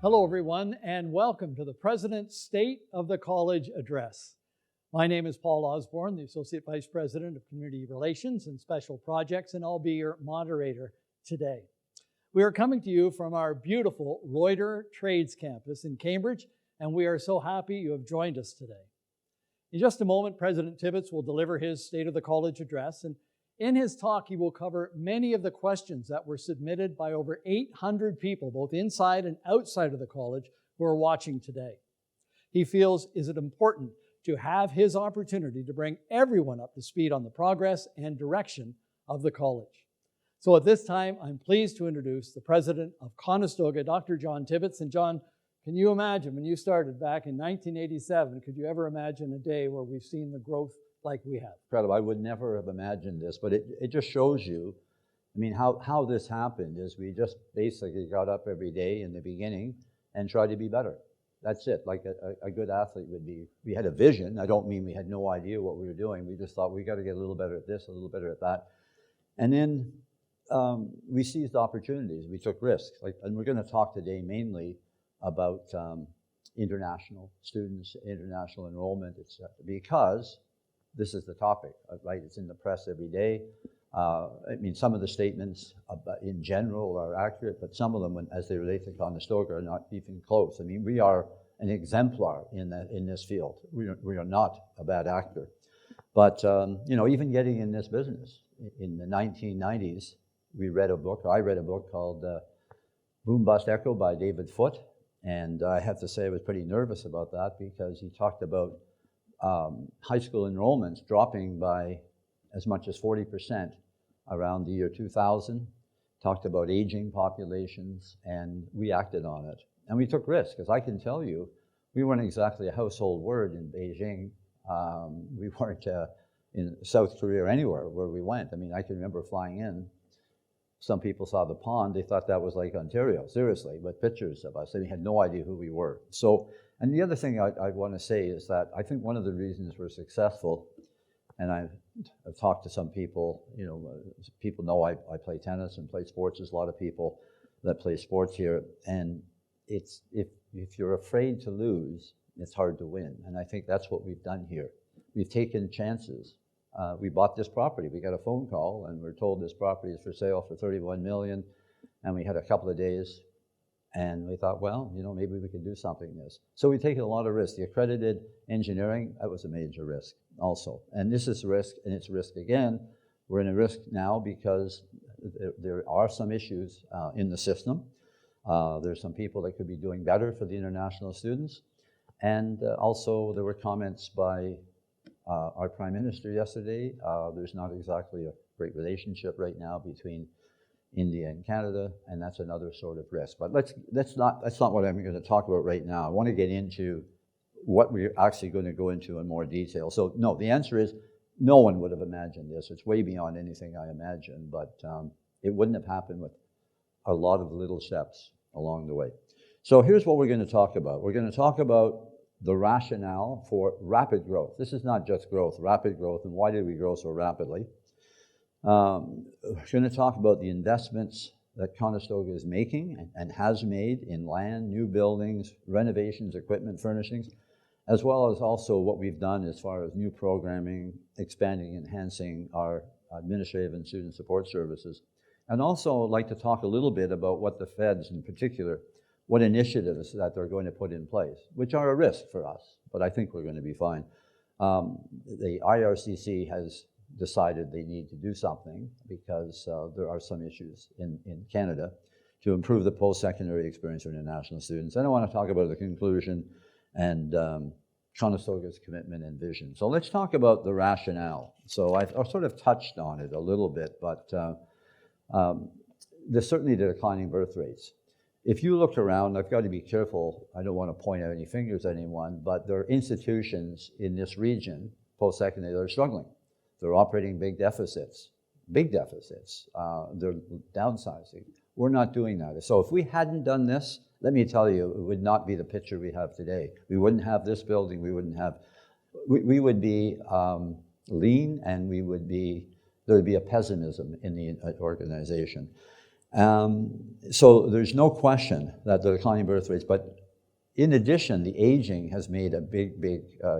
Hello, everyone, and welcome to the President's State of the College Address. My name is Paul Osborne, the Associate Vice President of Community Relations and Special Projects, and I'll be your moderator today. We are coming to you from our beautiful Reuter Trades Campus in Cambridge, and we are so happy you have joined us today. In just a moment, President Tibbits will deliver his State of the College Address, and in his talk, he will cover many of the questions that were submitted by over 800 people, both inside and outside of the college, who are watching today. He feels it is important to have his opportunity to bring everyone up to speed on the progress and direction of the college. So at this time, I'm pleased to introduce the president of Conestoga, Dr. John Tibbits. And John, can you imagine when you started back in 1987, could you ever imagine a day where we've seen the growth like we have? Incredible. I would never have imagined this, but it just shows you, I mean, how this happened is we just basically got up every day in the beginning and tried to be better. That's it, like a good athlete would be. We had a vision. I don't mean we had no idea what we were doing. We just thought we got to get a little better at this, a little better at that. And then we seized opportunities. We took risks. And we're going to talk today mainly about international students, international enrollment, etc. Because this is the topic, right? It's in the press every day. I mean, some of the statements in general are accurate, but some of them, as they relate to Conestoga, are not even close. I mean, we are an exemplar in this field. We are not a bad actor. But, even getting in this business, in the 1990s, I read a book called Boom Bust Echo by David Foote. And I have to say I was pretty nervous about that because he talked about high school enrollments dropping by as much as 40% around the year 2000, talked about aging populations, and we acted on it. And we took risks, because I can tell you, we weren't exactly a household word in Beijing. We weren't in South Korea or anywhere where we went. I mean, I can remember flying in. Some people saw the pond, they thought that was like Ontario, seriously, but pictures of us, they had no idea who we were. So, and the other thing I want to say is that I think one of the reasons we're successful, and I've talked to some people, people know I play tennis and play sports. There's a lot of people that play sports here, and it's if you're afraid to lose, it's hard to win. And I think that's what we've done here. We've taken chances. We bought this property. We got a phone call, and we're told this property is for sale for $31 million, and we had a couple of days. And we thought, well, maybe we could do something in this. So we've taken a lot of risks. The accredited engineering, that was a major risk also. And this is risk, and it's risk again. We're in a risk now because there are some issues in the system. There's some people that could be doing better for the international students. And also there were comments by our Prime Minister yesterday. There's not exactly a great relationship right now between India and Canada, and that's another sort of risk. But that's not what I'm going to talk about right now. I want to get into what we're actually going to go into in more detail. So no, the answer is no one would have imagined this. It's way beyond anything I imagined, but it wouldn't have happened with a lot of little steps along the way. So here's what we're going to talk about. We're going to talk about the rationale for rapid growth. This is not just growth, rapid growth, and why did we grow so rapidly? We're going to talk about the investments that Conestoga is making and has made in land, new buildings, renovations, equipment, furnishings, as well as also what we've done as far as new programming, expanding, enhancing our administrative and student support services. And also I'd like to talk a little bit about what the feds in particular, what initiatives that they're going to put in place, which are a risk for us, but I think we're going to be fine. The IRCC has decided they need to do something because there are some issues in Canada to improve the post-secondary experience for international students. And I want to talk about the conclusion and Conestoga's commitment and vision. So let's talk about the rationale. So I've sort of touched on it a little bit, but there's certainly the declining birth rates. If you look around, I've got to be careful, I don't want to point out any fingers at anyone, but there are institutions in this region, post-secondary, that are struggling. They're operating big deficits. They're downsizing. We're not doing that. So if we hadn't done this, let me tell you, it would not be the picture we have today. We wouldn't have this building. We would be lean, and there would be a pessimism in the organization. So there's no question that the declining birth rates, but in addition, the aging has made a big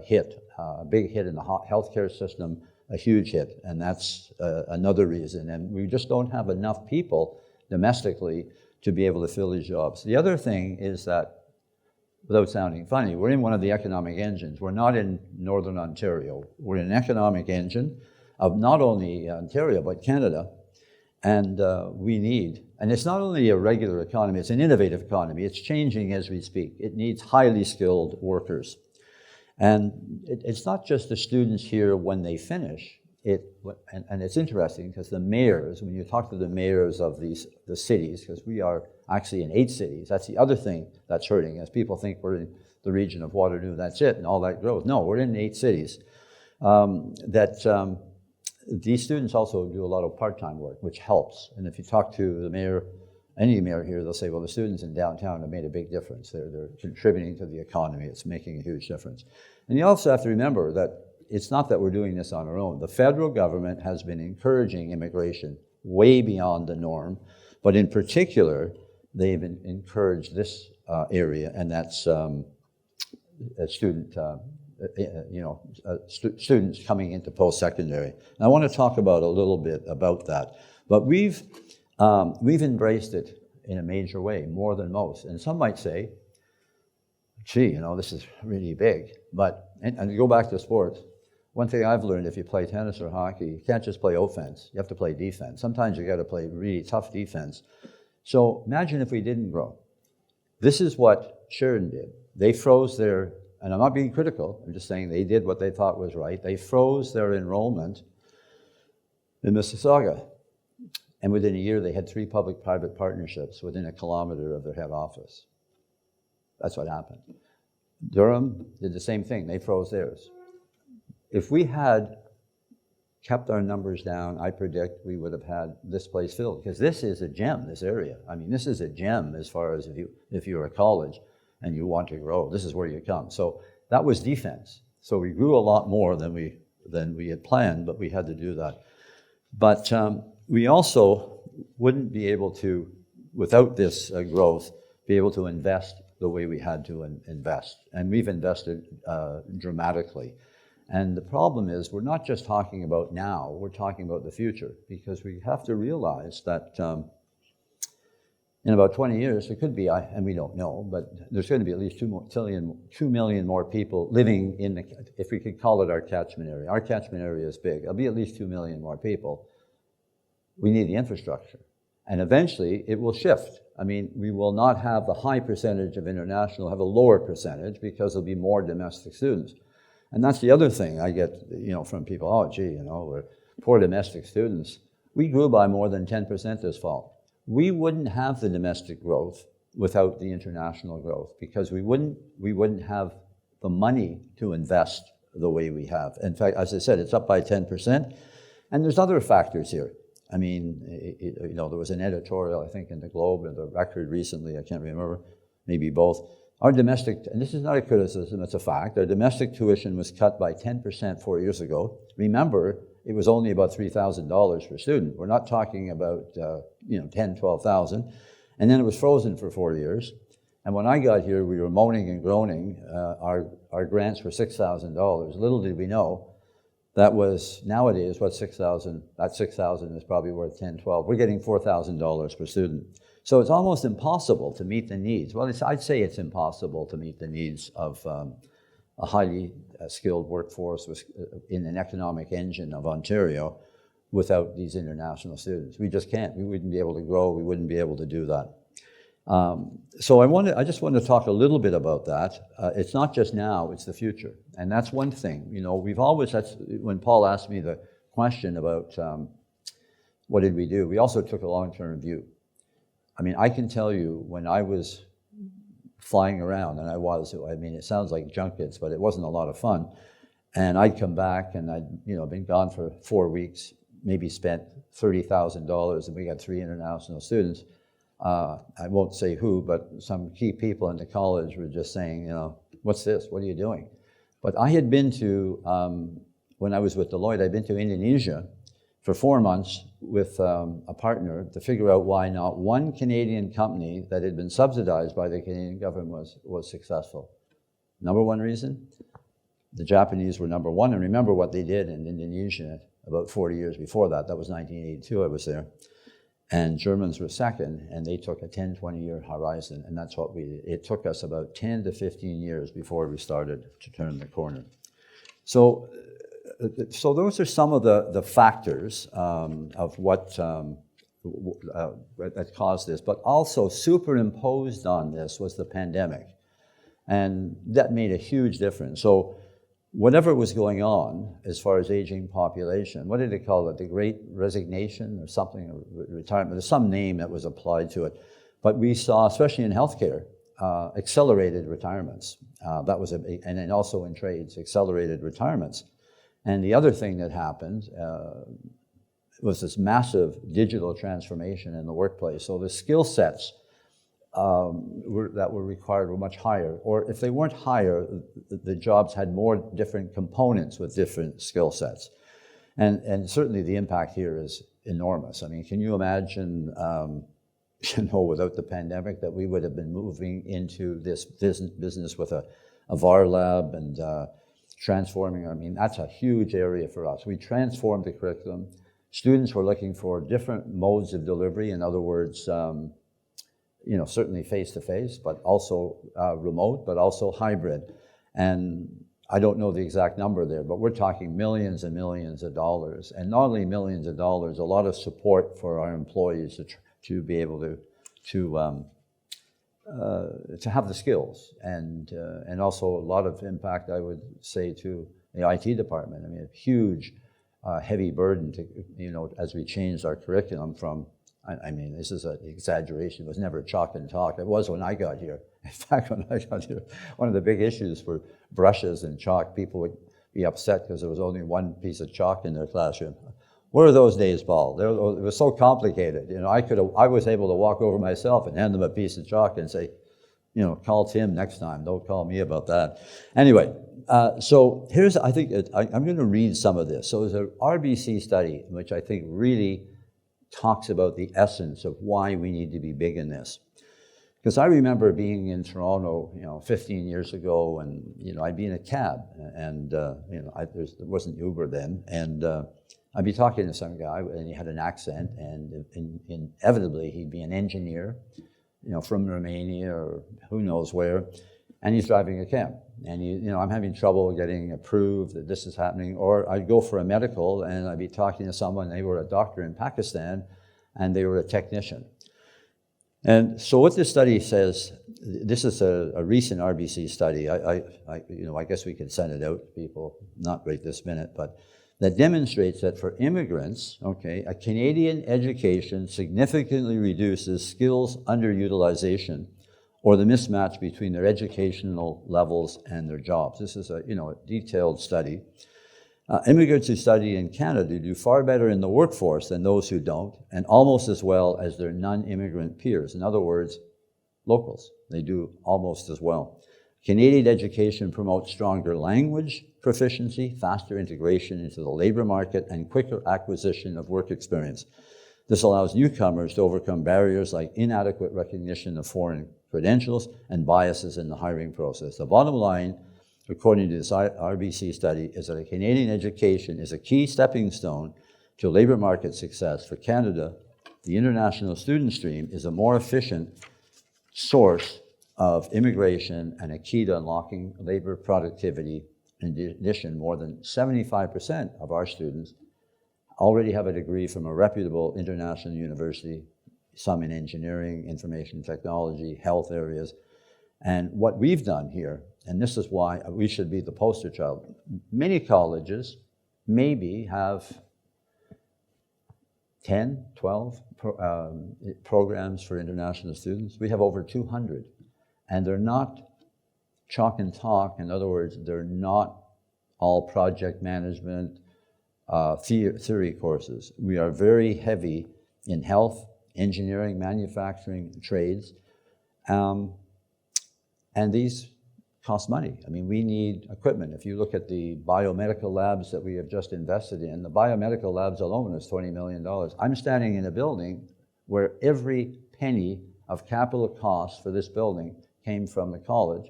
hit in the healthcare system, a huge hit, and that's another reason. And we just don't have enough people domestically to be able to fill these jobs. The other thing is that, without sounding funny, we're in one of the economic engines. We're not in Northern Ontario. We're in an economic engine of not only Ontario, but Canada. And we need, and it's not only a regular economy, it's an innovative economy. It's changing as we speak. It needs highly skilled workers. And it's not just the students here when they finish. And it's interesting because the mayors, when you talk to the mayors of the cities, because we are actually in 8 cities, that's the other thing that's hurting, as people think we're in the region of Waterloo, that's it, and all that growth. No, we're in 8 cities. These students also do a lot of part-time work, which helps. And if you talk to the mayor, any mayor here, they'll say, well, the students in downtown have made a big difference. They're contributing to the economy. It's making a huge difference. And you also have to remember that it's not that we're doing this on our own. The federal government has been encouraging immigration way beyond the norm, but in particular, they've encouraged this area, and that's students coming into post-secondary. And I want to talk about a little bit about that. But we've embraced it in a major way, more than most. And some might say, gee, this is really big. But, and to go back to sports, one thing I've learned, if you play tennis or hockey, you can't just play offense. You have to play defense. Sometimes you got to play really tough defense. So imagine if we didn't grow. This is what Sheridan did. They froze their, and I'm not being critical, I'm just saying they did what they thought was right. They froze their enrollment in Mississauga. And within a year, they had 3 public-private partnerships within a kilometer of their head office. That's what happened. Durham did the same thing. They froze theirs. If we had kept our numbers down, I predict we would have had this place filled, because this is a gem, this area. I mean, this is a gem as far as if you're a college and you want to grow, this is where you come. So that was defense. So we grew a lot more than we had planned, but we had to do that. But we also wouldn't be able to, without this growth, be able to invest the way we had to invest. And we've invested dramatically. And the problem is, we're not just talking about now, we're talking about the future, because we have to realize that in about 20 years, there could be, and we don't know, but there's going to be at least 2 million more people living in, if we could call it our catchment area. Our catchment area is big. There'll be at least 2 million more people. We need the infrastructure. And eventually, it will shift. I mean, we will not have the high percentage of international, have a lower percentage, because there'll be more domestic students. And that's the other thing I get, from people, oh, gee, we're poor domestic students. We grew by more than 10% this fall. We wouldn't have the domestic growth without the international growth, because we wouldn't have the money to invest the way we have. In fact, as I said, it's up by 10%. And there's other factors here. I mean, there was an editorial, I think, in the Globe or the Record recently, I can't remember, maybe both. Our domestic, and this is not a criticism, it's a fact, our domestic tuition was cut by 10% 4 years ago. Remember, it was only about $3,000 per student. We're not talking about, 10, 12,000. And then it was frozen for 4 years. And when I got here, we were moaning and groaning. Our grants were $6,000. Little did we know, that was, nowadays, what, 6,000, that 6,000 is probably worth 10, 12. We're getting $4,000 per student. So it's almost impossible to meet the needs. Well, I'd say it's impossible to meet the needs of a highly skilled workforce in an economic engine of Ontario without these international students. We just can't. We wouldn't be able to grow. We wouldn't be able to do that. So I just want to talk a little bit about that. It's not just now, it's the future. And that's one thing. We've always, when Paul asked me the question about what did we do, we also took a long-term view. I mean, I can tell you when I was flying around, and it sounds like junkets, but it wasn't a lot of fun. And I'd come back and I'd, been gone for 4 weeks, maybe spent $30,000, and we got 3 international students. I won't say who, but some key people in the college were just saying, what's this? What are you doing? But I had been to, when I was with Deloitte, I'd been to Indonesia for 4 months with a partner to figure out why not one Canadian company that had been subsidized by the Canadian government was successful. Number one reason, the Japanese were number one, and remember what they did in Indonesia about 40 years before that. That was 1982, I was there. And Germans were second, and they took a 10, 20-year horizon, and that's what we did. It took us about 10 to 15 years before we started to turn the corner. So those are some of the factors of what that caused this, but also superimposed on this was the pandemic. And that made a huge difference. So whatever was going on as far as aging population, what did they call it? The Great Resignation or something, or retirement. There's some name that was applied to it. But we saw, especially in healthcare, accelerated retirements. That was and then also in trades, accelerated retirements. And the other thing that happened was this massive digital transformation in the workplace. So the skill sets that were required were much higher. Or if they weren't higher, the jobs had more different components with different skill sets. And certainly the impact here is enormous. I mean, can you imagine, without the pandemic, that we would have been moving into this business with a VAR lab and transforming? I mean, that's a huge area for us. We transformed the curriculum. Students were looking for different modes of delivery. In other words, certainly face-to-face, but also remote, but also hybrid. And I don't know the exact number there, but we're talking millions and millions of dollars. And not only millions of dollars, a lot of support for our employees to be able to have the skills, and also a lot of impact, I would say, to the IT department. I mean, a huge, heavy burden to, as we changed our curriculum from, I mean, this is an exaggeration. It was never chalk and talk. It was when I got here. In fact, when I got here, one of the big issues were brushes and chalk. People would be upset because there was only one piece of chalk in their classroom. Where are those days, Paul? It was so complicated. I was able to walk over myself and hand them a piece of chalk and say, call Tim next time. Don't call me about that. Anyway, so here's, I think, I'm going to read some of this. So there's an RBC study, which I think really talks about the essence of why we need to be big in this. Because I remember being in Toronto, 15 years ago, and I'd be in a cab, and there wasn't Uber then, and I'd be talking to some guy, and he had an accent, and inevitably he'd be an engineer, from Romania or who knows where, and he's driving a cab, and I'm having trouble getting approved that this is happening. Or I'd go for a medical, and I'd be talking to someone, they were a doctor in Pakistan, and they were a technician. And so what this study says, this is a recent RBC study. I guess we can send it out to people, not right this minute, but that demonstrates that for immigrants, a Canadian education significantly reduces skills underutilization, or the mismatch between their educational levels and their jobs. This is a detailed study. Immigrants who study in Canada do far better in the workforce than those who don't, and almost as well as their non-immigrant peers. In other words, locals. They do almost as well. Canadian education promotes stronger language proficiency, faster integration into the labor market, and quicker acquisition of work experience. This allows newcomers to overcome barriers like inadequate recognition of foreign credentials and biases in the hiring process. The bottom line, according to this RBC study, is that a Canadian education is a key stepping stone to labor market success. For Canada, the international student stream is a more efficient source of immigration and a key to unlocking labor productivity. In addition, more than 75% of our students already have a degree from a reputable international university, some in engineering, information technology, health areas. And what we've done here, and this is why we should be the poster child, many colleges maybe have 10, 12 programs for international students. We have over 200. And they're not chalk and talk. In other words, they're not all project management theory courses. We are very heavy in health, engineering, manufacturing, trades. And these costs money. I mean, we need equipment. If you look at the biomedical labs that we have just invested in, the biomedical labs alone is $20 million. I'm standing in a building where every penny of capital costs for this building came from the college,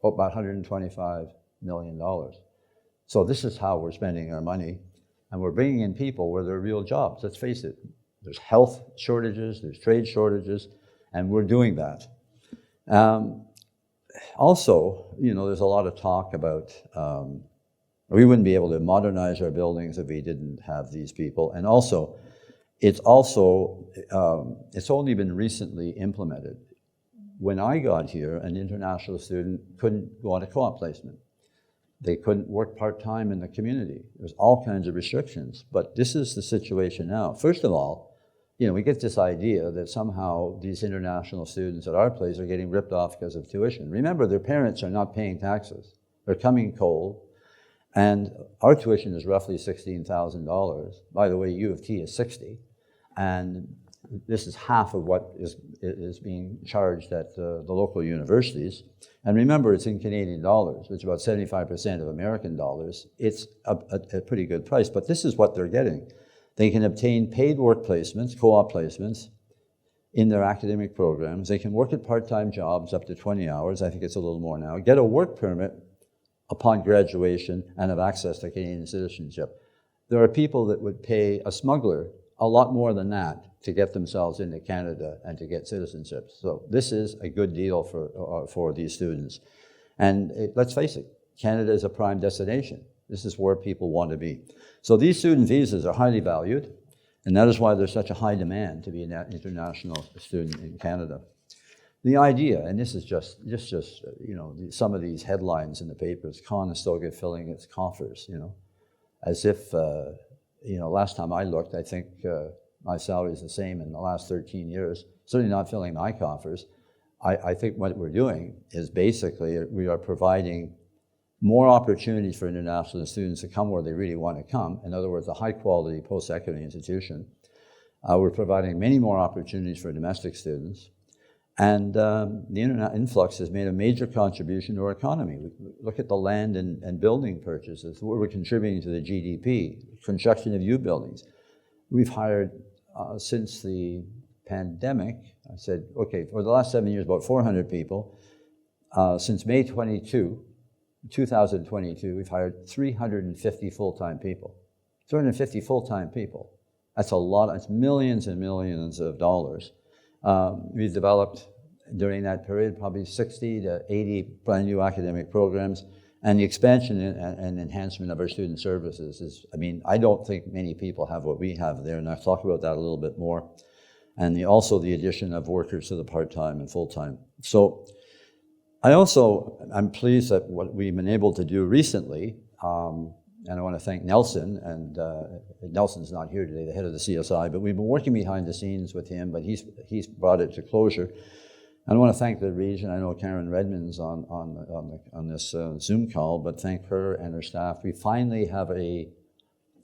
about $125 million. So this is how we're spending our money, and we're bringing in people where there are real jobs. Let's face it, there's health shortages, there's trade shortages, and we're doing that. Also, there's a lot of talk about we wouldn't be able to modernize our buildings if we didn't have these people. And also, it's only been recently implemented. When I got here, an international student couldn't go on a co-op placement. They couldn't work part-time in the community. There's all kinds of restrictions, but this is the situation now. First of all, we get this idea that somehow these international students at our place are getting ripped off because of tuition. Remember, their parents are not paying taxes. They're coming cold, and our tuition is roughly $16,000. By the way, U of T is $60,000, and this is half of what is being charged at the local universities. And remember, it's in Canadian dollars, which is about 75% of American dollars. It's a pretty good price, but this is what they're getting. They can obtain paid work placements, co-op placements, in their academic programs. They can work at part-time jobs up to 20 hours. I think it's a little more now. Get a work permit upon graduation and have access to Canadian citizenship. There are people that would pay a smuggler a lot more than that to get themselves into Canada and to get citizenship. So this is a good deal for these students. And let's face it, Canada is a prime destination. This is where people want to be. So these student visas are highly valued, and that is why there's such a high demand to be an international student in Canada. The idea, and this is just some of these headlines in the papers, Conestoga filling its coffers, as if, last time I looked, I think my salary is the same in the last 13 years, certainly not filling my coffers. I think what we're doing is basically we are providing more opportunities for international students to come where they really want to come. In other words, a high-quality post-secondary institution. We're providing many more opportunities for domestic students. And the internet influx has made a major contribution to our economy. Look at the land and building purchases. We're contributing to the GDP, construction of new buildings. We've hired, since the pandemic, I said, okay, for the last 7 years, about 400 people. Since May 2022, we've hired 350 full-time people. 350 full-time people. That's a lot. It's millions and millions of dollars. We've developed during that period probably 60 to 80 brand new academic programs, and the expansion and enhancement of our student services is, I don't think many people have what we have there, and I'll talk about that a little bit more. And also the addition of workers to the part-time and full-time. So I'm pleased that what we've been able to do recently, and I want to thank Nelson, and Nelson's not here today, the head of the CSI, but we've been working behind the scenes with him, but he's brought it to closure. I want to thank the region. I know Karen Redmond's on this Zoom call, but thank her and her staff. We finally have a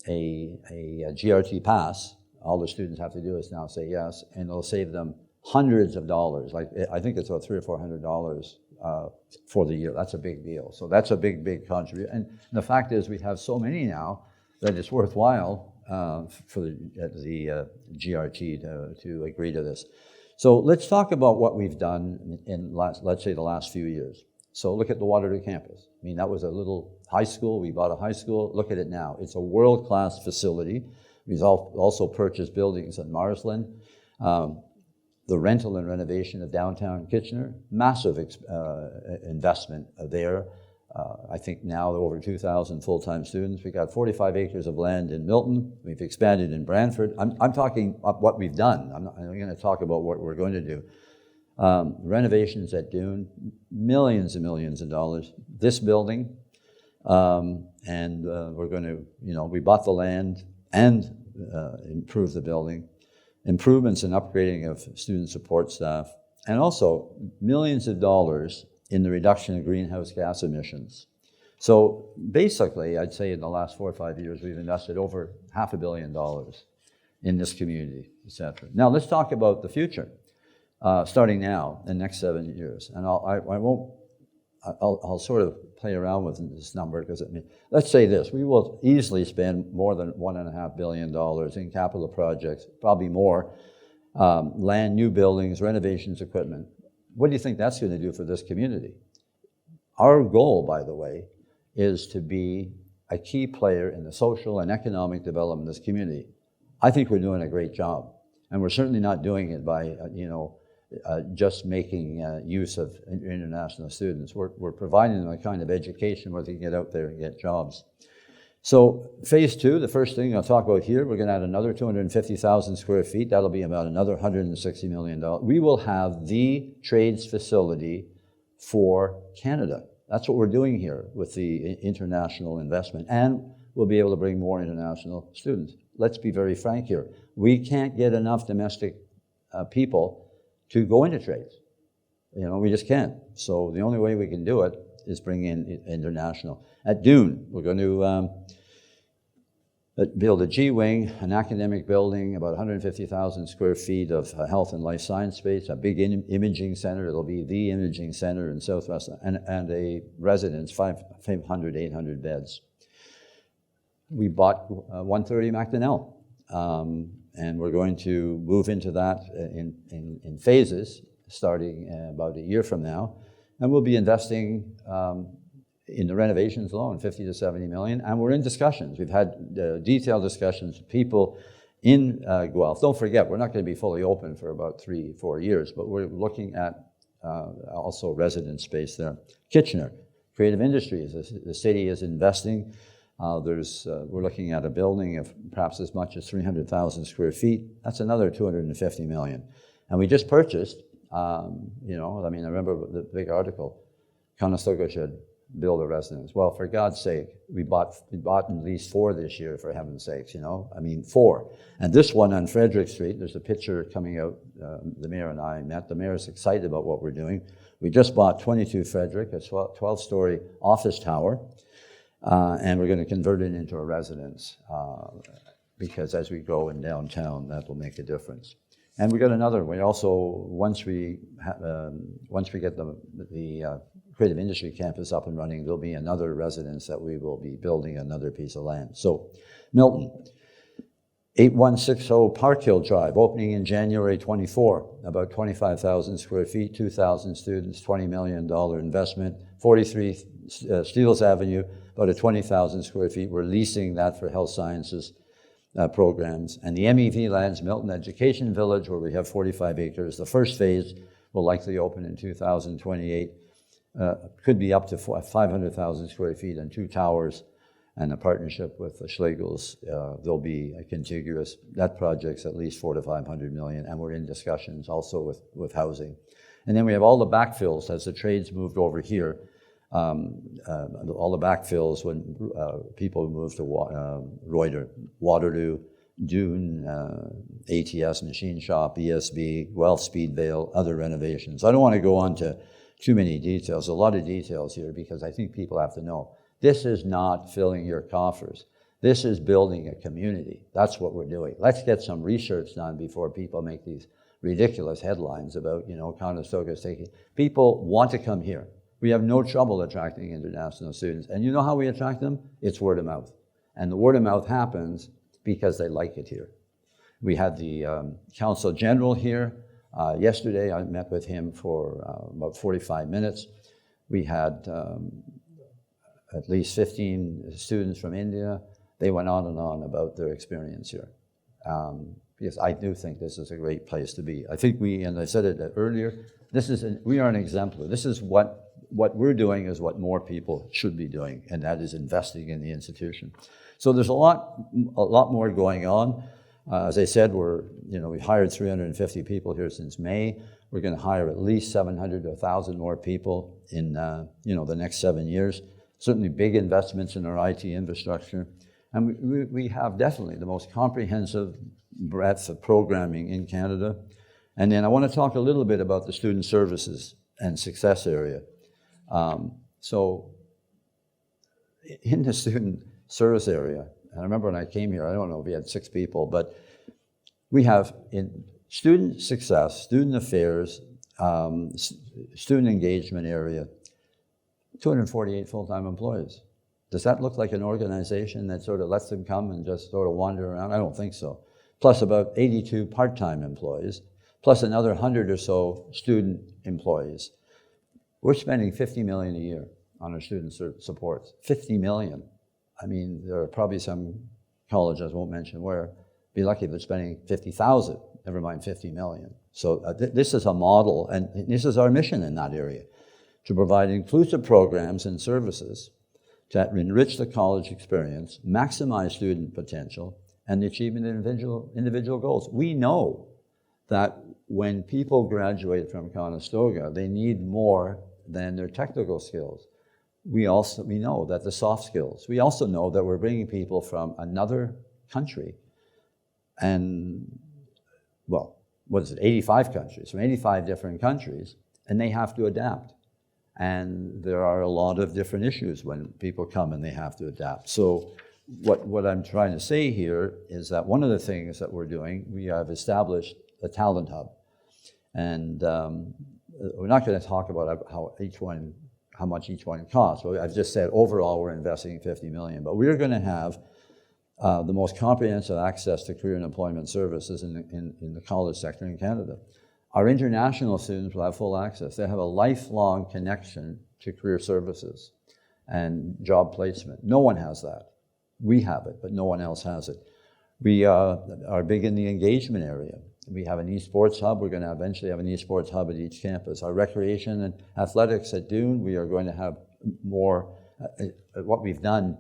GRT pass. All the students have to do is now say yes, and it'll save them hundreds of dollars. Like I think it's about $300 or $400 for the year. That's a big deal. So that's a big contribution. And the fact is, we have so many now that it's worthwhile for the GRT to agree to this. So let's talk about what we've done in let's say the last few years. So look at the Waterloo campus. That was a little high school. We bought a high school. Look at it now. It's a world-class facility. We've also purchased buildings in Marsland. The rental and renovation of downtown Kitchener, massive investment there. I think now over 2,000 full-time students. We got 45 acres of land in Milton. We've expanded in Brantford. I'm talking what we've done. I'm going to talk about what we're going to do. Renovations at Dune, millions and millions of dollars. This building, and we're going to, we bought the land and improved the building. Improvements and upgrading of student support staff, and also millions of dollars in the reduction of greenhouse gas emissions. So basically, I'd say in the last 4 or 5 years, we've invested over $500 million in this community, etc. Now let's talk about the future, starting now, the next 7 years. And I I'll sort of play around with this number because let's say this: we will easily spend more than $1.5 billion in capital projects, probably more, land, new buildings, renovations, equipment. What do you think that's going to do for this community? Our goal, by the way, is to be a key player in the social and economic development of this community. I think we're doing a great job, and we're certainly not doing it by, just making use of international students. We're providing them a kind of education where they can get out there and get jobs. So phase 2, the first thing I'll talk about here, we're going to add another 250,000 square feet. That'll be about another $160 million. We will have the trades facility for Canada. That's what we're doing here with the international investment, and we'll be able to bring more international students. Let's be very frank here. We can't get enough domestic people to go into trades. We just can't. So the only way we can do it is bring in international. At Dune, we're going to build a G-wing, an academic building, about 150,000 square feet of health and life science space, a big imaging center. It'll be the imaging center in Southwest, and a residence, 500, 800 beds. We bought 130 McDonnell, and we're going to move into that in phases, starting about a year from now. And we'll be investing in the renovations alone, 50 to 70 million, and we're in discussions. We've had detailed discussions with people in Guelph. Don't forget, we're not going to be fully open for about 3-4 years, but we're looking at also residence space there. Kitchener, creative industries, the city is investing. We're looking at a building of perhaps as much as 300,000 square feet. That's another 250 million. And we just purchased, I remember the big article, Conestoga should build a residence. Well, for God's sake, we bought at least 4 this year, for heaven's sakes, 4. And this one on Frederick Street, there's a picture coming out, the mayor and I met. The mayor's excited about what we're doing. We just bought 22 Frederick, a 12-story office tower, and we're going to convert it into a residence because as we go in downtown, that will make a difference. And we got another. We also, once we get the creative industry campus up and running, there'll be another residence that we will be building, another piece of land. So, Milton, 8160 Park Hill Drive, opening in January 24, about 25,000 square feet, 2,000 students, $20 million investment. 43 Steeles Avenue, about 20,000 square feet. We're leasing that for health sciences programs. And the MEV lands, Milton Education Village, where we have 45 acres. The first phase will likely open in 2028. Could be up to 500,000 square feet and 2 towers, and a partnership with the Schlegels. There'll be a contiguous, that project's at least 400 to 500 million, and we're in discussions also with housing. And then we have all the backfills as the trades moved over here. All the backfills when people moved to Waterloo, Dune, ATS, Machine Shop, ESB, Guelph, Speedvale, other renovations. I don't want to go on to too many details, a lot of details here, because I think people have to know. This is not filling your coffers. This is building a community. That's what we're doing. Let's get some research done before people make these ridiculous headlines about, Conestoga's taking. People want to come here. We have no trouble attracting international students. And you know how we attract them? It's word of mouth. And the word of mouth happens because they like it here. We had the Council General here. Yesterday, I met with him for about 45 minutes. We had at least 15 students from India. They went on and on about their experience here. Because I do think this is a great place to be. I think and I said it earlier, we are an exemplar. This is what we're doing is what more people should be doing, and that is investing in the institution. So there's a lot more going on. As I said, we hired 350 people here since May. We're going to hire at least 700 to 1,000 more people in the next 7 years. Certainly big investments in our IT infrastructure. And we have definitely the most comprehensive breadth of programming in Canada. And then I want to talk a little bit about the student services and success area. So in the student service area, and I remember when I came here, I don't know if we had 6 people, but we have in student success, student affairs, student engagement area, 248 full-time employees. Does that look like an organization that sort of lets them come and just sort of wander around? I don't think so. Plus about 82 part-time employees, plus another 100 or so student employees. We're spending $50 million a year on our student supports. $50 million. I mean, there are probably some colleges, I won't mention where, be lucky if they're spending 50,000, never mind 50 million. So this is a model, and this is our mission in that area, to provide inclusive programs and services to enrich the college experience, maximize student potential, and the achievement of individual goals. We know that when people graduate from Conestoga, they need more than their technical skills. We know that the soft skills. We also know that we're bringing people from another country, and, well, what is it, 85 countries, from 85 different countries, and they have to adapt. And there are a lot of different issues when people come and they have to adapt. So what I'm trying to say here is that one of the things that we're doing, we have established a talent hub. And we're not going to talk about how much each one costs. Well, I've just said overall we're investing $50 million, but we're going to have the most comprehensive access to career and employment services in the college sector in Canada. Our international students will have full access. They have a lifelong connection to career services and job placement. No one has that. We have it, but no one else has it. We are big in the engagement area. We have an esports hub. We're going to eventually have an esports hub at each campus. Our recreation and athletics at Dune, we are going to have more. What we've done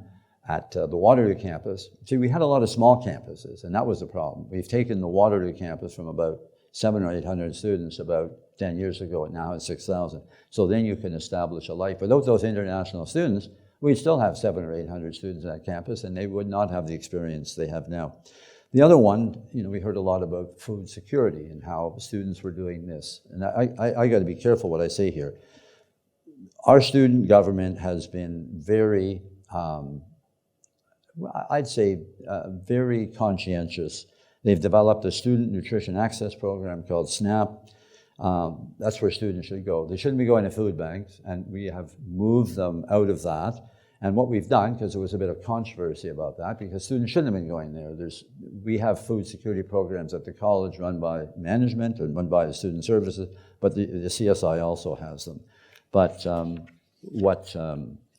at the Waterloo campus, see, we had a lot of small campuses, and that was the problem. We've taken the Waterloo campus from about 700 or 800 students about 10 years ago, and now it's 6,000. So then you can establish a life. Without those international students, we'd still have 700 or 800 students at campus, and they would not have the experience they have now. The other one, we heard a lot about food security and how students were doing this. And I got to be careful what I say here. Our student government has been very, I'd say, very conscientious. They've developed a student nutrition access program called SNAP. That's where students should go. They shouldn't be going to food banks, and we have moved them out of that. And what we've done, because there was a bit of controversy about that, because students shouldn't have been going there. We have food security programs at the college run by management and run by the student services, but the CSI also has them. But what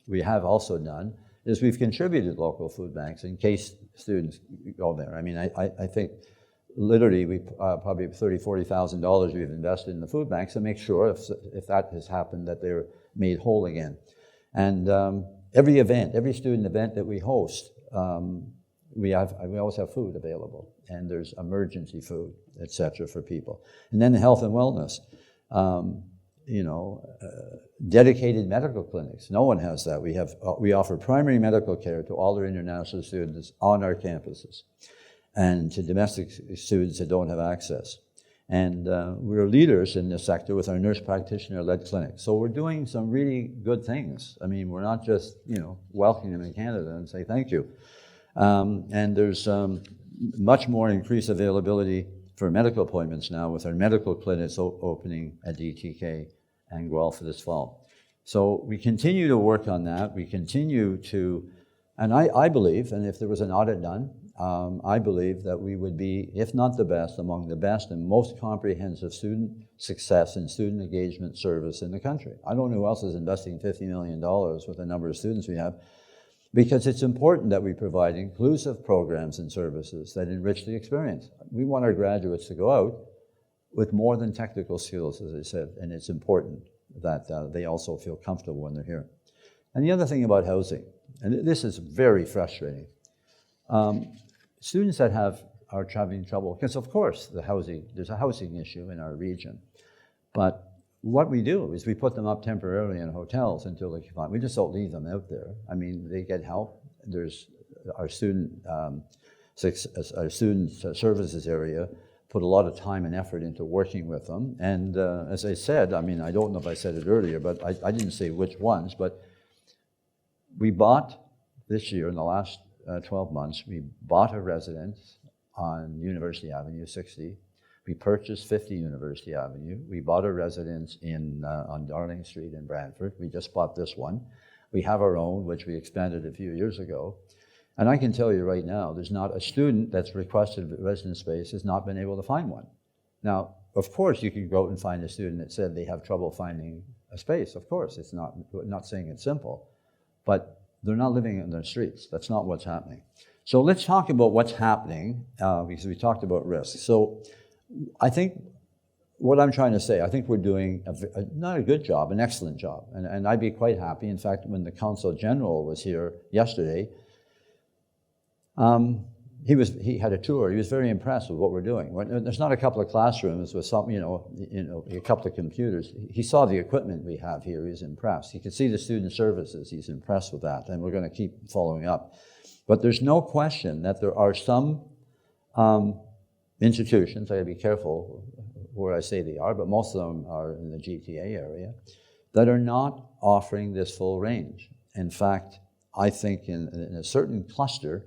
we have also done is we've contributed local food banks in case students go there. I mean, I think literally we probably $30,000-$40,000 we've invested in the food banks to make sure if that has happened that they're made whole again. And every event, every student event that we host, we always have food available, and there's emergency food, et cetera, for people. And then the health and wellness, dedicated medical clinics. No one has that. We offer primary medical care to all our international students on our campuses, and to domestic students that don't have access. And we're leaders in this sector with our nurse practitioner-led clinics. So we're doing some really good things. I mean, we're not just, welcoming them in Canada and say thank you. And there's much more increased availability for medical appointments now with our medical clinics opening at DTK and Guelph this fall. So we continue to work on that. We continue to, and I believe, and if there was an audit done, I believe that we would be, if not the best, among the best and most comprehensive student success and student engagement service in the country. I don't know who else is investing $50 million with the number of students we have, because it's important that we provide inclusive programs and services that enrich the experience. We want our graduates to go out with more than technical skills, as I said, and it's important that they also feel comfortable when they're here. And the other thing about housing, and this is very frustrating, students that are having trouble, because of course there's a housing issue in our region, but what we do is we put them up temporarily in hotels until they can find. We just don't leave them out there. I mean, they get help. There's our student services area put a lot of time and effort into working with them. And as I said, I mean, I don't know if I said it earlier, but I didn't say which ones, but we bought this year, in the last 12 months, we bought a residence on University Avenue 60 We purchased 50 University Avenue. We bought a residence on Darling Street in Brantford. We just bought this one. We have our own, which we expanded a few years ago. And I can tell you right now, there's not a student that's requested residence space has not been able to find one. Now, of course, you can go out and find a student that said they have trouble finding a space. Of course, it's not saying it's simple, but they're not living in the streets. That's not what's happening. So let's talk about what's happening, because we talked about risk. So I think what I'm trying to say, I think we're doing not a good job, an excellent job. And I'd be quite happy. In fact, when the Consul General was here yesterday, he had a tour. He was very impressed with what we're doing. There's not a couple of classrooms with some, a couple of computers. He saw the equipment we have here. He was impressed. He could see the student services. He's impressed with that, and we're going to keep following up. But there's no question that there are some institutions, I got to be careful where I say they are, but most of them are in the GTA area, that are not offering this full range. In fact, I think in a certain cluster,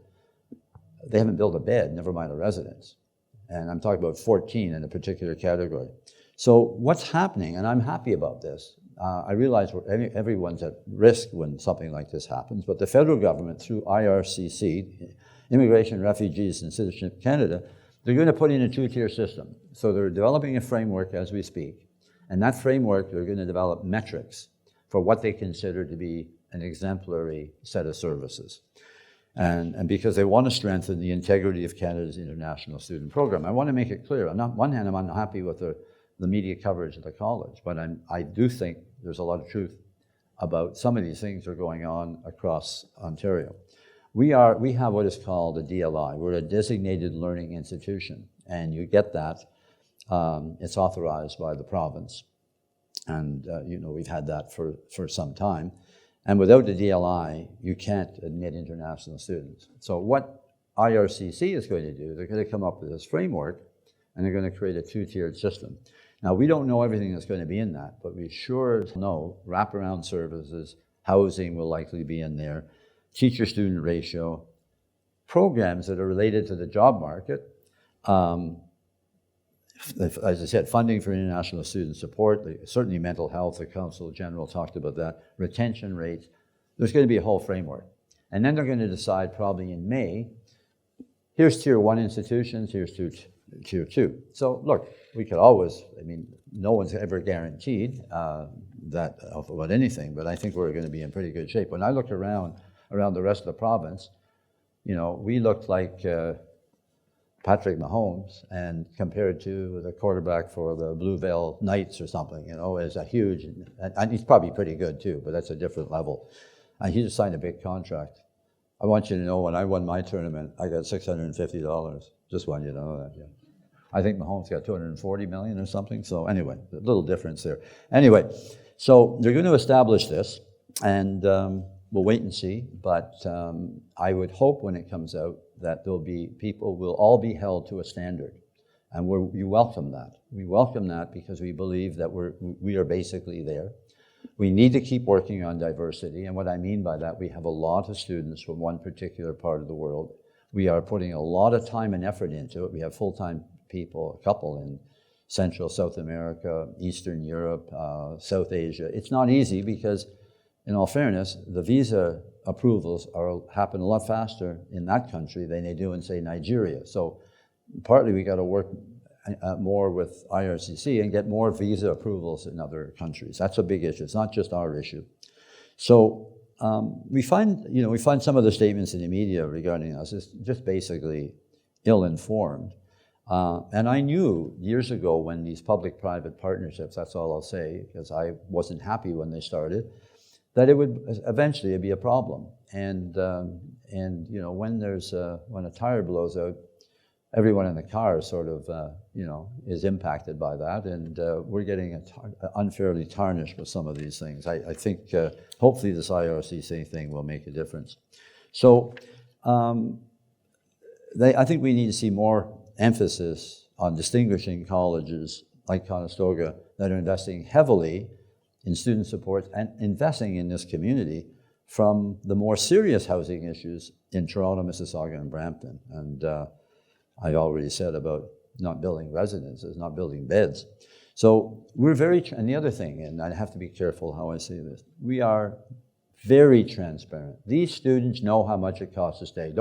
they haven't built a bed, never mind a residence. And I'm talking about 14 in a particular category. So what's happening, and I'm happy about this, I realize everyone's at risk when something like this happens, but the federal government, through IRCC, Immigration, Refugees and Citizenship Canada, they're going to put in a two-tier system. So they're developing a framework as we speak, and that framework, they're going to develop metrics for what they consider to be an exemplary set of services. And because they want to strengthen the integrity of Canada's international student program. I want to make it clear, on one hand, I'm unhappy with the media coverage of the college, but I do think there's a lot of truth about some of these things that are going on across Ontario. We have what is called a DLI. We're a designated learning institution, and you get that. It's authorized by the province, and we've had that for some time. And without the DLI, you can't admit international students. So what IRCC is going to do, they're going to come up with this framework, and they're going to create a two-tiered system. Now, we don't know everything that's going to be in that, but we sure know wraparound services, housing will likely be in there, teacher-student ratio, programs that are related to the job market, as I said, funding for international student support, certainly mental health, the Consul General talked about that, retention rates. There's going to be a whole framework. And then they're going to decide probably in May, here's tier 1 institutions, here's tier 2. So look, we could always, no one's ever guaranteed that about anything, but I think we're going to be in pretty good shape. When I look around the rest of the province, we look like Patrick Mahomes, and compared to the quarterback for the Blue Veil Knights or something, is a huge, and he's probably pretty good too, but that's a different level. And he just signed a big contract. I want you to know, when I won my tournament, I got $650. Just want you to know that, yeah. I think Mahomes got $240 million or something, so anyway, a little difference there. Anyway, so they're going to establish this, and we'll wait and see, but I would hope when it comes out that people will all be held to a standard. And we welcome that. We welcome that because we believe that we are basically there. We need to keep working on diversity, and what I mean by that, we have a lot of students from one particular part of the world. We are putting a lot of time and effort into it. We have full-time people, a couple in Central, South America, Eastern Europe, South Asia. It's not easy because, in all fairness, the visa approvals happen a lot faster in that country than they do in, say, Nigeria. So partly we got to work more with IRCC and get more visa approvals in other countries. That's a big issue. It's not just our issue. So we find some of the statements in the media regarding us is just basically ill-informed. And I knew years ago when these public-private partnerships, that's all I'll say, because I wasn't happy when they started, that it would eventually be a problem. And when a tire blows out, everyone in the car sort of is impacted by that, and we're getting unfairly tarnished with some of these things. I think hopefully this IRCC thing will make a difference. So I think we need to see more emphasis on distinguishing colleges like Conestoga that are investing heavily in student support and investing in this community from the more serious housing issues in Toronto, Mississauga, and Brampton. And I already said about not building residences, not building beds. So we're and the other thing, and I have to be careful how I say this, we are very transparent. These students know how much it costs to stay.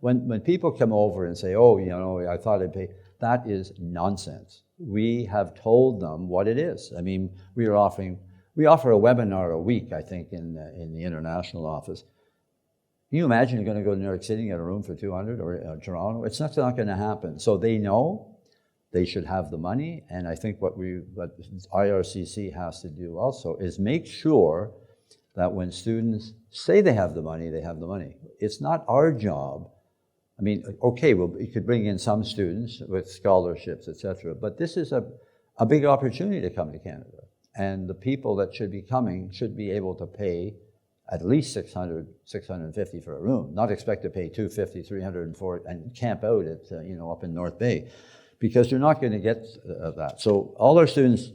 When people come over and say, oh, you know, I thought I'd pay, that is nonsense. We have told them what it is. I mean, we offer a webinar a week, I think, in the international office. Can you imagine you're going to go to New York City and get a room for $200 or Toronto? It's not going to happen. So they know they should have the money, and I think what IRCC has to do also is make sure that when students say they have the money, they have the money. It's not our job. I mean, okay, well, you could bring in some students with scholarships, etc., but this is a big opportunity to come to Canada. And the people that should be coming should be able to pay at least $600, $650 for a room, not expect to pay $250, $340 and camp out at, up in North Bay, because you're not going to get that. So all our students,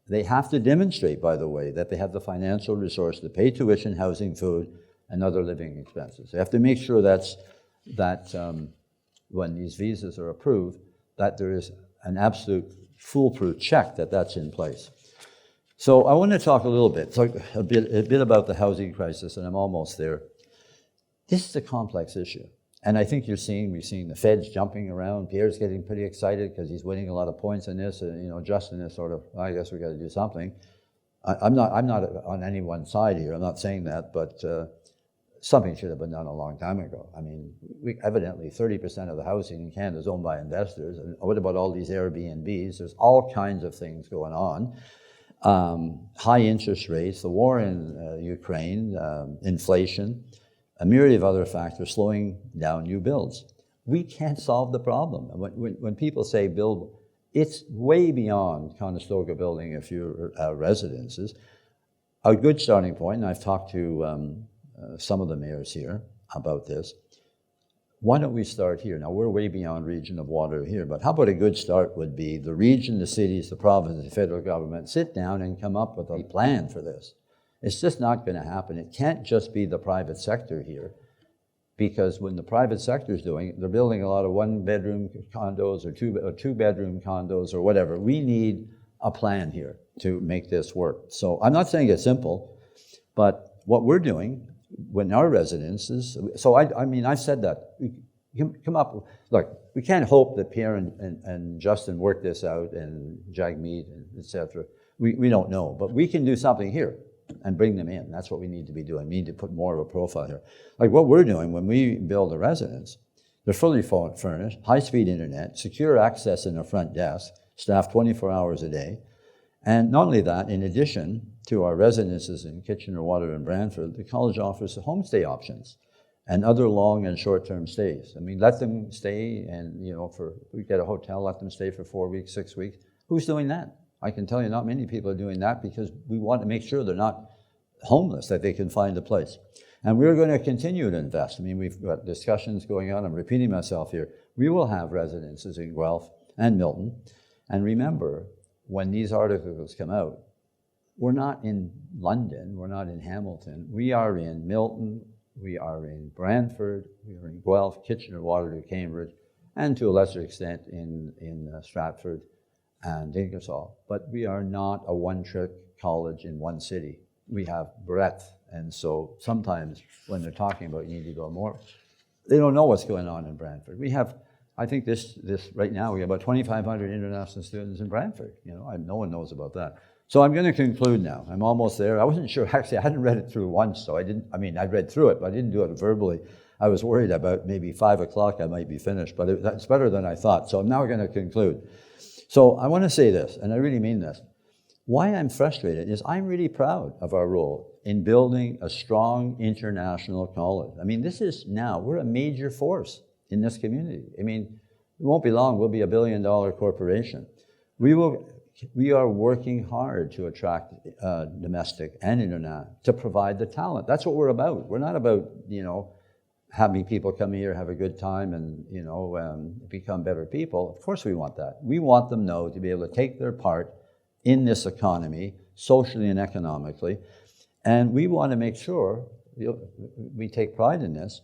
they have to demonstrate, by the way, that they have the financial resource to pay tuition, housing, food, and other living expenses. They have to make sure that when these visas are approved, that there is an absolute foolproof check that's in place. So I want to talk a little bit, a bit about the housing crisis, and I'm almost there. This is a complex issue. And I think we've seen the feds jumping around. Pierre's getting pretty excited because he's winning a lot of points in this. And, Justin is sort of, I guess we got to do something. I'm not on any one side here. I'm not saying that, but something should have been done a long time ago. I mean, evidently 30% of the housing in Canada is owned by investors. And what about all these Airbnbs? There's all kinds of things going on. High interest rates, the war in Ukraine, inflation, a myriad of other factors slowing down new builds. We can't solve the problem. When people say build, it's way beyond Conestoga building a few residences. A good starting point, and I've talked to some of the mayors here about this, why don't we start here? Now, we're way beyond region of water here, but how about a good start would be the region, the cities, the province, the federal government, sit down and come up with a plan for this. It's just not going to happen. It can't just be the private sector here, because when the private sector is doing it, they're building a lot of one-bedroom condos or two-bedroom condos or whatever. We need a plan here to make this work. So I'm not saying it's simple, but what we're doing when our residences, so I mean, I've said that. We come up, look, we can't hope that Pierre and Justin work this out and Jagmeet and et cetera. We don't know, but we can do something here and bring them in. That's what we need to be doing. We need to put more of a profile here. Like what we're doing when we build a residence, they're fully furnished, high-speed internet, secure access in the front desk, staffed 24 hours a day. And not only that, in addition to our residences in Kitchener, Waterloo, and Brantford, the college offers homestay options and other long and short-term stays. I mean, let them stay and, we get a hotel, let them stay for 4 weeks, 6 weeks. Who's doing that? I can tell you not many people are doing that because we want to make sure they're not homeless, that they can find a place. And we're going to continue to invest. I mean, we've got discussions going on. I'm repeating myself here. We will have residences in Guelph and Milton. And remember, when these articles come out, we're not in London, we're not in Hamilton. We are in Milton, we are in Brantford, we are in Guelph, Kitchener, Waterloo, Cambridge, and to a lesser extent in Stratford and Ingersoll. But we are not a one-trick college in one city. We have breadth, and so sometimes when they're talking about you need to go more, they don't know what's going on in Brantford. We have, I think this right now, we have about 2,500 international students in Brantford. No one knows about that. So I'm going to conclude now. I'm almost there. I wasn't sure, actually, I hadn't read it through once, so I read through it, but I didn't do it verbally. I was worried about maybe 5 o'clock I might be finished, but it's better than I thought. So I'm now going to conclude. So I want to say this, and I really mean this. Why I'm frustrated is I'm really proud of our role in building a strong international college. I mean, we're a major force in this community. I mean, it won't be long, we'll be $1 billion corporation. We are working hard to attract domestic and international, to provide the talent. That's what we're about. We're not about, having people come here, have a good time and, become better people. Of course we want that. We want them, to be able to take their part in this economy, socially and economically. And we want to make sure, we take pride in this,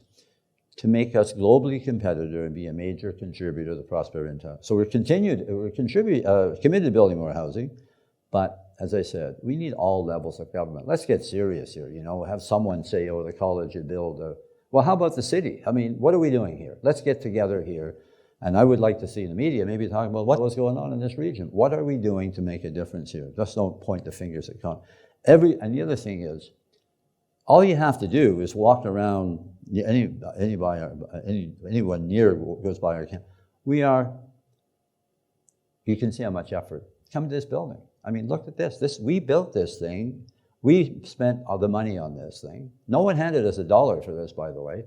to make us globally competitive and be a major contributor to the prosperity in town. So we're committed to building more housing, but as I said, we need all levels of government. Let's get serious here, you know, have someone say, oh, the college should build well, how about the city? I mean, what are we doing here? Let's get together here. And I would like to see the media maybe talk about what's going on in this region. What are we doing to make a difference here? Just don't point the fingers at Con. And the other thing is, all you have to do is walk around, anyone near goes by our camp. You can see how much effort. Come to this building. I mean, look at this. We built this thing. We spent all the money on this thing. No one handed us $1 for this, by the way.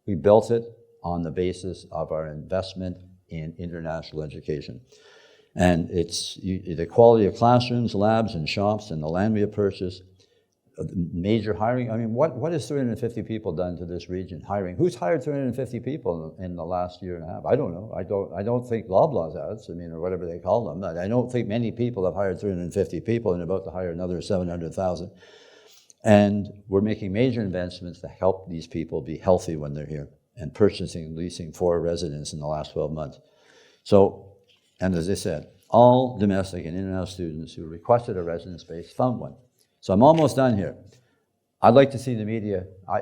We built it on the basis of our investment in international education. And it's the quality of classrooms, labs, and shops, and the land we have purchased, major hiring. I mean, what has 350 people done to this region? Hiring. Who's hired 350 people in the last year and a half? I don't know. I don't think Loblaws has, I mean, or whatever they call them. I don't think many people have hired 350 people and about to hire another 700,000. And we're making major investments to help these people be healthy when they're here, and purchasing and leasing 4 residences in the last 12 months. So, and as I said, all domestic and international students who requested a residence space found one. So I'm almost done here. I'd like to see the media, I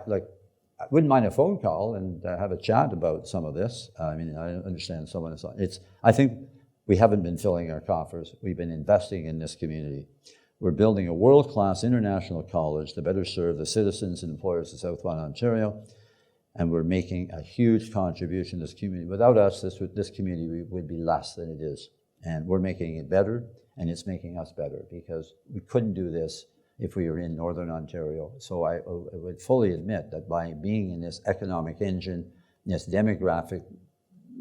wouldn't mind a phone call and have a chat about some of this. I mean, I understand someone is, I think we haven't been filling our coffers. We've been investing in this community. We're building a world-class international college to better serve the citizens and employers of Southwest Ontario. And we're making a huge contribution to this community. Without us, this community would be less than it is. And we're making it better, and it's making us better, because we couldn't do this if we were in Northern Ontario. So I would fully admit that by being in this economic engine, this demographic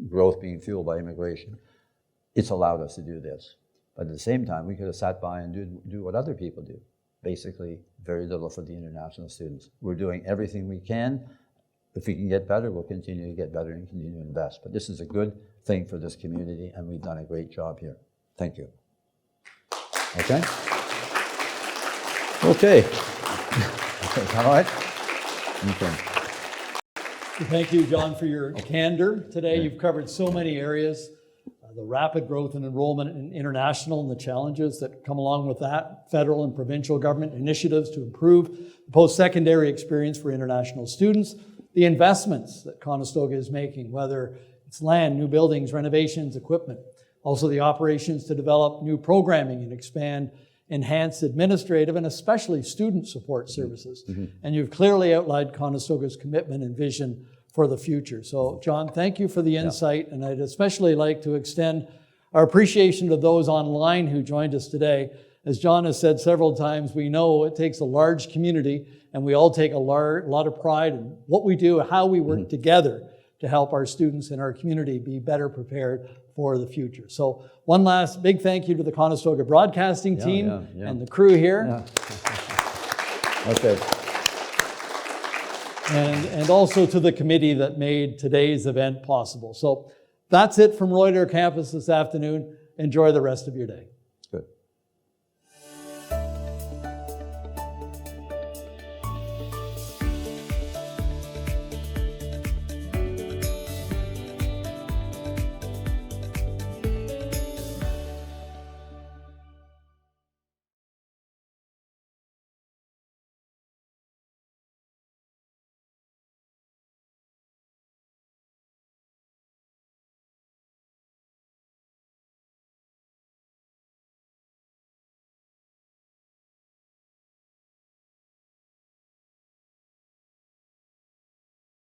growth being fueled by immigration, it's allowed us to do this. But at the same time, we could have sat by and do what other people do. Basically, very little for the international students. We're doing everything we can. If we can get better, we'll continue to get better and continue to invest. But this is a good thing for this community, and we've done a great job here. Thank you. Okay? Okay. All right? Okay. Thank you, John, for your candor today. You've covered so many areas. The rapid growth in enrollment in international and the challenges that come along with that, federal and provincial government initiatives to improve the post-secondary experience for international students, the investments that Conestoga is making, whether it's land, new buildings, renovations, equipment, also the operations to develop new programming and expand enhanced administrative and especially student support services. Mm-hmm. And you've clearly outlined Conestoga's commitment and vision for the future. So, John, thank you for the insight, and I'd especially like to extend our appreciation to those online who joined us today. As John has said several times, we know it takes a large community, and we all take a lot of pride in what we do, how we work together to help our students in our community be better prepared for the future. So one last big thank you to the Conestoga Broadcasting team and the crew here. Okay. And also to the committee that made today's event possible. So that's it from Reuter Campus this afternoon. Enjoy the rest of your day.